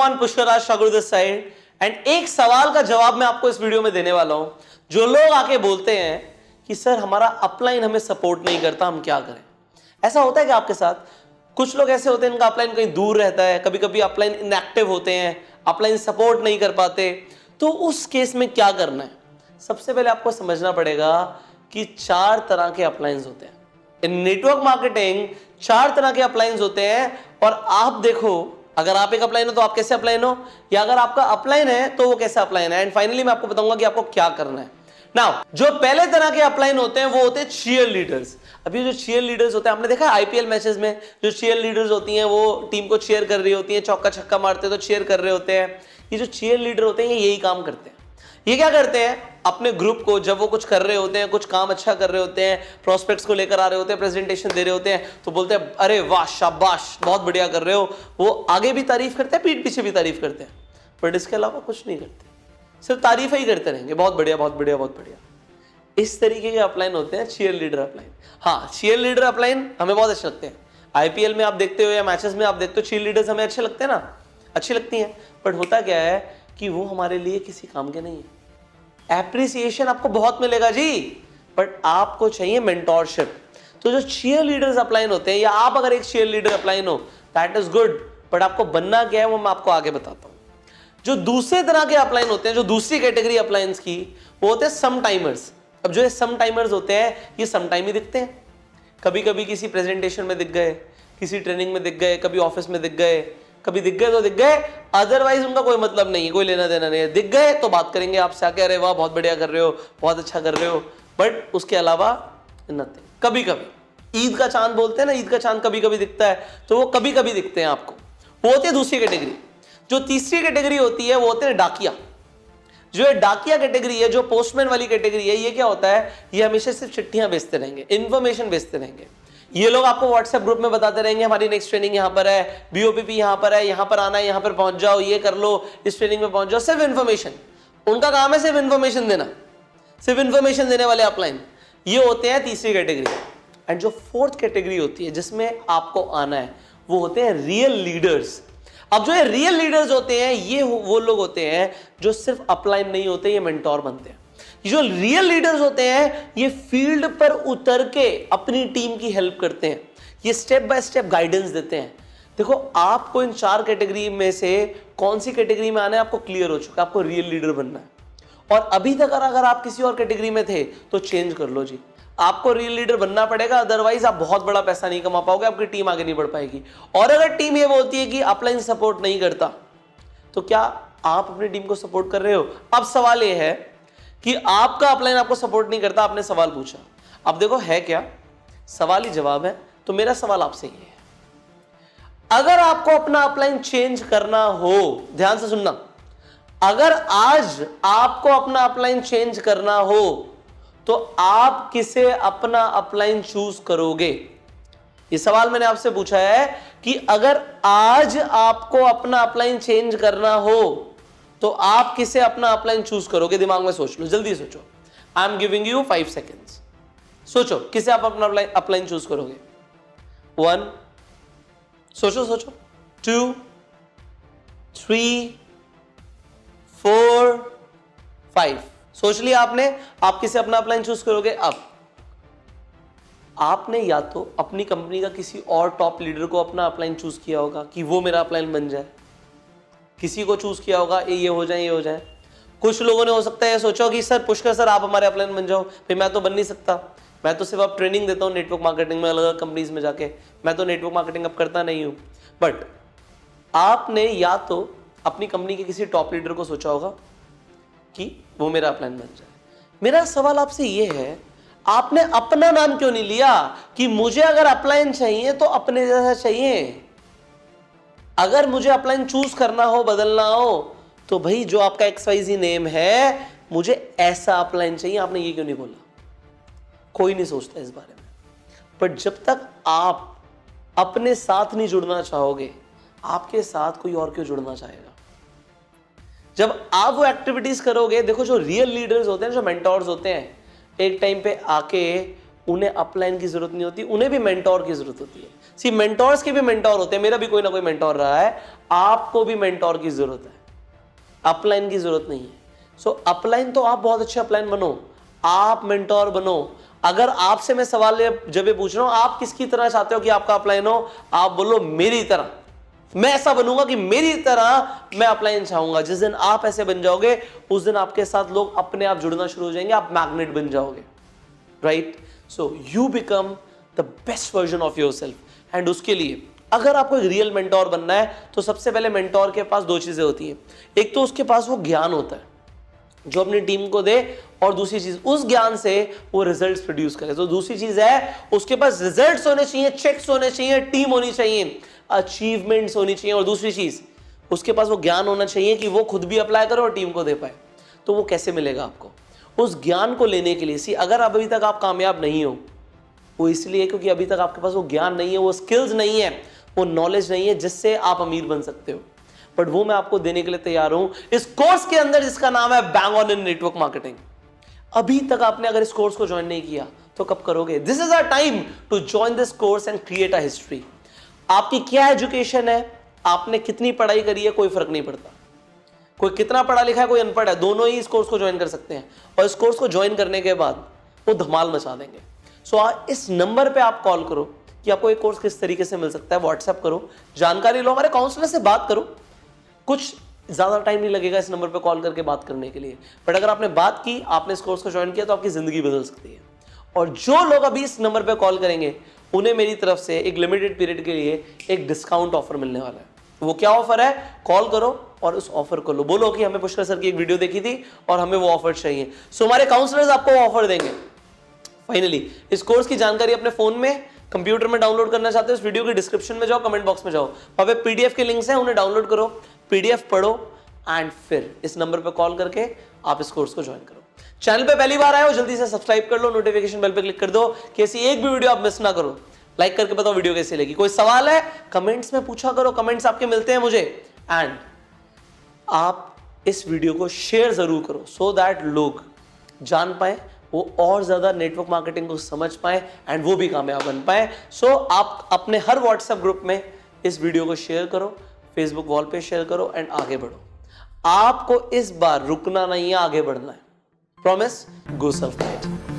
Everyone, Pushkaraj Thakur this side and एक सवाल का जवाब मैं आपको इस वीडियो में देने वाला हूं। जो लोग आके बोलते हैं कि सर हमारा अपलाइन हमें सपोर्ट नहीं करता, हम क्या करें? ऐसा होता है कि आपके साथ कुछ लोग ऐसे होते हैं इनका अपलाइन कहीं दूर रहता है, कभी कभी अपलाइन इनएक्टिव होते हैं, अपलाइन सपोर्ट नहीं कर पाते, तो उस केस में क्या करना है? सबसे पहले आपको समझना पड़ेगा कि 4 तरह के अपलाइंस होते हैं इन नेटवर्क मार्केटिंग। 4 तरह के अपलाइंस होते हैं और आप देखो, अगर आप एक अपलाइन हो तो आप कैसे अपलाइन हो, या अगर आपका अपलाइन है तो वो कैसे अपलाइन है। एंड फाइनली मैं आपको बताऊंगा कि आपको क्या करना है। नाउ, जो पहले तरह के अपलाइन होते हैं वो होते हैं चीयर लीडर्स। अभी जो चीयर लीडर्स होते हैं, आपने देखा आईपीएल मैचेस में जो चीयर लीडर्स होती हैं वो टीम को चीयर कर रही होती हैं, चौका छक्का मारते हैं तो चीयर कर रहे होते हैं। ये जो चीयर लीडर होते हैं ये यही काम करते हैं। ये क्या करते हैं, अपने ग्रुप को जब वो कुछ कर रहे होते हैं, कुछ काम अच्छा कर रहे होते हैं, प्रोस्पेक्ट्स को लेकर आ रहे होते हैं, प्रेजेंटेशन दे रहे होते हैं, तो बोलते हैं अरे वाह शाबाश, बहुत बढ़िया कर रहे हो। वो आगे भी तारीफ करते हैं, पीठ पीछे भी तारीफ करते हैं, बट इसके अलावा कुछ नहीं करते, सिर्फ तारीफ ही करते रहेंगे, बहुत बढ़िया बहुत बढ़िया बहुत बढ़िया। इस तरीके के अपलाइन होते हैं चीयर लीडर अपलाइन। हाँ, चीयर लीडर अपलाइन हमें बहुत अच्छे लगते हैं। आईपीएल में आप देखते हो या मैचेस में आप देखते हो, चीयर लीडर्स हमें अच्छे लगते हैं ना, अच्छी लगती हैं, बट होता क्या है कि वो हमारे लिए किसी काम के नहीं है। एप्रिसिएशन आपको बहुत मिलेगा जी, बट आपको चाहिए मेंटोरशिप। तो जो चीयर लीडर्स अपलाइन होते हैं, या आप अगर एक चीयर लीडर अपलाइन हो, दैट इज गुड, बट आपको बनना क्या है वो मैं आपको आगे बताता हूं। जो दूसरे तरह के अपलाइन होते हैं, जो दूसरी कैटेगरी अपलाइंस की, वो होते हैं सम टाइमर्स। अब जो ये सम टाइमर्स होते हैं ये सम टाइम ही दिखते हैं, कभी कभी किसी प्रेजेंटेशन में दिख गए, किसी ट्रेनिंग में दिख गए, कभी ऑफिस में दिख गए, कभी दिख गए तो दिख गए, अदरवाइज उनका कोई मतलब नहीं है, कोई लेना देना नहीं है। दिख गए तो बात करेंगे आपसे आके, अरे वाह बहुत बढ़िया कर रहे हो, बहुत अच्छा कर रहे हो, बट उसके अलावा नथिंग। कभी कभी ईद का चांद बोलते हैं ना, ईद का चांद कभी कभी दिखता है, तो वो कभी कभी दिखते हैं आपको, वो होती है दूसरी कैटेगरी। जो तीसरी कैटेगरी होती है वो होते हैं डाकिया। जो ये डाकिया कैटेगरी है, जो पोस्टमैन वाली कैटेगरी है, ये क्या होता है, ये हमेशा सिर्फ चिट्ठियां भेजते रहेंगे, इंफॉर्मेशन भेजते रहेंगे। ये लोग आपको व्हाट्सएप ग्रुप में बताते रहेंगे हमारी नेक्स्ट ट्रेनिंग यहाँ पर है, बीओपीपी यहाँ पर है, यहाँ पर आना है, यहाँ पर पहुंच जाओ, ये कर लो, इस ट्रेनिंग में पहुंच जाओ। सिर्फ इन्फॉर्मेशन, उनका काम है सिर्फ इन्फॉर्मेशन देना, सिर्फ इन्फॉर्मेशन देने वाले अपलाइन। ये होते हैं तीसरी कैटेगरी। एंड जो फोर्थ कैटेगरी होती है जिसमें आपको आना है, वो होते हैं रियल लीडर्स। अब जो ये रियल लीडर्स होते हैं, ये वो लोग होते हैं जो सिर्फ अपलाइन नहीं होते, ये मेंटोर बनते हैं। जो रियल लीडर्स होते हैं ये फील्ड पर उतर के अपनी टीम की हेल्प करते हैं, ये स्टेप बाय स्टेप गाइडेंस देते हैं। देखो, आपको इन 4 कैटेगरी में से कौन सी कैटेगरी में आना है आपको क्लियर हो चुका है, आपको रियल लीडर बनना है। और अभी तक अगर आप किसी और कैटेगरी में थे तो चेंज कर लो जी, आपको रियल लीडर बनना पड़ेगा, अदरवाइज आप बहुत बड़ा पैसा नहीं कमा पाओगे, आपकी टीम आगे नहीं बढ़ पाएगी। और अगर टीम ये बोलती है कि अपलाइन सपोर्ट नहीं करता, तो क्या आप अपनी टीम को सपोर्ट कर रहे हो? अब सवाल ये है कि आपका अपलाइन आपको सपोर्ट नहीं करता, आपने सवाल पूछा, अब देखो है क्या, सवाल ही जवाब है। तो मेरा सवाल आपसे ये है, अगर आपको अपना अपलाइन चेंज करना हो, ध्यान से सुनना, अगर आज आपको अपना अपलाइन चेंज करना हो तो आप किसे अपना अपलाइन चूज करोगे? ये सवाल मैंने आपसे पूछा है कि अगर आज आपको अपना अपलाइन चेंज करना हो तो आप किसे अपना अपलाइन चूज करोगे? दिमाग में सोच लो, जल्दी सोचो। I am giving you 5 seconds. सोचो किसे आप अपना अपलाइन चूज करोगे। 1, सोचो सोचो, 2, 3, 4, 5। सोच लिया आपने, आप किसे अपना अपलाइन चूज करोगे? अब आपने या तो अपनी कंपनी का किसी और टॉप लीडर को अपना अपलाइन चूज किया होगा कि वो मेरा अपलाइन बन जाए, किसी को चूज किया होगा ये हो जाए, ये हो जाए। कुछ लोगों ने हो सकता है सोचो कि सर पुष्कर सर आप हमारे अपलाइन बन जाओ, फिर मैं तो बन नहीं सकता, मैं तो सिर्फ अब ट्रेनिंग देता हूँ नेटवर्क मार्केटिंग में अलग अलग कंपनीज में जाके, मैं तो नेटवर्क मार्केटिंग अब करता नहीं हूँ। बट आपने या तो अपनी कंपनी के किसी टॉप लीडर को सोचा होगा कि वो मेरा अपलाइन बन जाए। मेरा सवाल आपसे ये है, आपने अपना नाम क्यों नहीं लिया कि मुझे अगर अपलाइन चाहिए तो अपने जैसा चाहिए? अगर मुझे अपलाइन चूज करना हो, बदलना हो, तो भाई जो आपका XYZ नेम है, मुझे ऐसा अपलाइन चाहिए। आपने ये क्यों नहीं बोला? कोई नहीं सोचता इस बारे में। बट जब तक आप अपने साथ नहीं जुड़ना चाहोगे, आपके साथ कोई और क्यों जुड़ना चाहेगा? जब आप वो एक्टिविटीज करोगे, देखो जो रियल लीडर्स होते हैं, जो मेंटोर्स होते हैं, एक टाइम पे आके उन्हें अपलाइन की जरूरत नहीं होती, उन्हें भी मेंटोर की जरूरत होती है। सी मेंटोर्स के भी मेंटोर होते हैं, मेरा भी कोई ना कोई मेंटोर रहा है, आपको भी मेंटोर की जरूरत है, अपलाइन की जरूरत नहीं है। सो अपलाइन तो आप बहुत अच्छे अपलाइन बनो, आप मेंटोर बनो। अगर आपसे मैं सवाल जब ये पूछ रहा हूं आप किसकी तरह चाहते हो कि आपका अपलाइन हो, आप बोलो मेरी तरह। मैं ऐसा बनूंगा कि मेरी तरह मैं अपलाइन चाहूंगा। जिस दिन आप ऐसे बन जाओगे उस दिन आपके साथ लोग अपने आप जुड़ना शुरू हो जाएंगे, आप मैग्नेट बन जाओगे, right? So you become the best version of your self. And उसके लिए अगर आपको एक रियल मेंटोर बनना है तो सबसे पहले मेंटोर के पास दो चीजें होती हैं। एक तो उसके पास वो ज्ञान होता है जो अपनी टीम को दे, और दूसरी चीज उस ज्ञान से वो रिजल्ट्स प्रोड्यूस करे। तो दूसरी चीज है उसके पास रिजल्ट्स होने चाहिए, चेक्स होने चाहिए, टीम होनी चाहिए, अचीवमेंट्स होनी चाहिए, और दूसरी चीज उसके पास वो ज्ञान होना चाहिए कि वो खुद भी अप्लाई करे और टीम को दे पाए। तो वो कैसे मिलेगा आपको? उस ज्ञान को लेने के लिए अगर अभी तक आप कामयाब नहीं हो, वो इसलिए क्योंकि अभी तक आपके पास वो ज्ञान नहीं है, वो स्किल्स नहीं है, वो नॉलेज नहीं है जिससे आप अमीर बन सकते हो। बट वो मैं आपको देने के लिए तैयार हूं इस कोर्स के अंदर जिसका नाम है bang on in network marketing. अभी तक आपने अगर इस कोर्स को ज्वाइन नहीं किया तो कब करोगे? This is a time to join this course and create a history. आपकी क्या एजुकेशन है, आपने कितनी पढ़ाई करी है, कोई फर्क नहीं पड़ता। कोई कितना पढ़ा लिखा है, कोई अनपढ़ है, दोनों ही इस कोर्स को ज्वाइन कर सकते हैं। और इस कोर्स को ज्वाइन करने के बाद वो धमाल मचा देंगे। सो इस नंबर पे आप कॉल करो कि आपको एक कोर्स किस तरीके से मिल सकता है, व्हाट्सएप करो, जानकारी लो, हमारे काउंसलर से बात करो। कुछ ज्यादा टाइम नहीं लगेगा इस नंबर पे कॉल करके बात करने के लिए, बट अगर आपने बात की, आपने इस कोर्स को ज्वाइन किया तो आपकी जिंदगी बदल सकती है। और जो लोग अभी इस नंबर पे कॉल करेंगे उन्हें मेरी तरफ से एक लिमिटेड पीरियड के लिए एक डिस्काउंट ऑफर मिलने वाला है। वो क्या ऑफर है? कॉल करो और उस ऑफर को लो, बोलो कि हमें पुष्कर सर की एक वीडियो देखी थी और हमें वो ऑफर चाहिए। सो हमारे काउंसलर्स आपको वो ऑफर देंगे। फाइनली इस कोर्स की जानकारी अपने फोन में, कंप्यूटर में डाउनलोड करना चाहते हो, इस वीडियो के डिस्क्रिप्शन में जाओ, कमेंट बॉक्स में जाओ, वहां पे पीडीएफ के लिंक्स हैं, उन्हें डाउनलोड करो, पीडीएफ पढ़ो एंड फिर इस नंबर पे कॉल करके आप इस कोर्स को ज्वाइन करो। चैनल पे पहली बार आए हो जल्दी से सब्सक्राइब कर लो, नोटिफिकेशन बेल पे क्लिक कर दो कि ऐसी एक भी वीडियो आप मिस ना करो। लाइक करके बताओ वीडियो कैसी लगी। कोई सवाल है कमेंट्स में पूछा करो, कमेंट्स आपके मिलते हैं मुझे। एंड आप इस वीडियो को शेयर जरूर करो सो दैट लोग जान पाए, वो और ज्यादा नेटवर्क मार्केटिंग को समझ पाए एंड वो भी कामयाब बन पाए। सो आप अपने हर व्हाट्सएप ग्रुप में इस वीडियो को शेयर करो, फेसबुक वॉल पे शेयर करो एंड आगे बढ़ो। आपको इस बार रुकना नहीं है, आगे बढ़ना है। प्रॉमिस, गो सेल्फ गाइड।